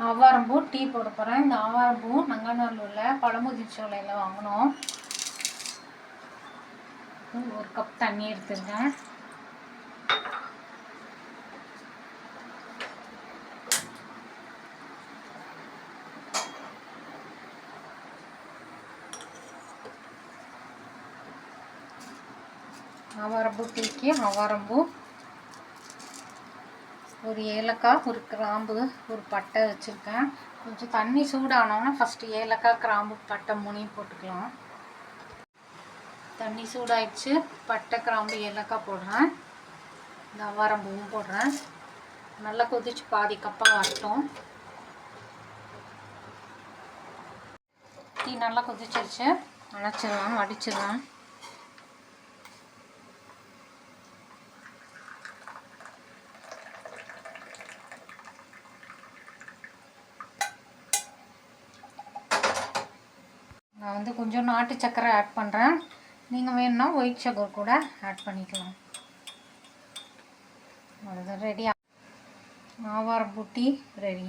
ஆவாரம்பூ tea போட போகிறேன். இந்த ஆவாரம்பூ நங்கநல்லூரில் பழமுதிர்ச்சோலையில் வாங்கினோம். 1 கப் தண்ணி எடுத்துருக்கேன். ஆவாரம்பூ டீக்கு ஆவாரம்பூ, ஒரு ஏலக்காய், ஒரு கிராம்பு, ஒரு பட்டை வச்சுருக்கேன். கொஞ்சம் தண்ணி சூடானோன்னா ஃபஸ்ட்டு ஏலக்காய், கிராம்பு, பட்டை 3 போட்டுக்கலாம். தண்ணி சூடாயிடுச்சு. பட்டை, கிராம்பு, ஏலக்காய் போடுறேன். இந்த ஆவாரம்பூவும் போடுறேன். நல்லா கொதிச்சு பாதி கப்பாக வரட்டும். டீ நல்லா கொதிச்சிருச்சு. அணைச்சிடலாம், வடிச்சிடலாம். நான் வந்து கொஞ்சம் நாட்டு சக்கரை ஆட் பண்ணுறேன். நீங்கள் வேணும்னா ஒயிட் சுகர் கூட ஆட் பண்ணிக்கலாம். அவ்வளோதான், ரெடி. ஆவாரம்பூ tea ready.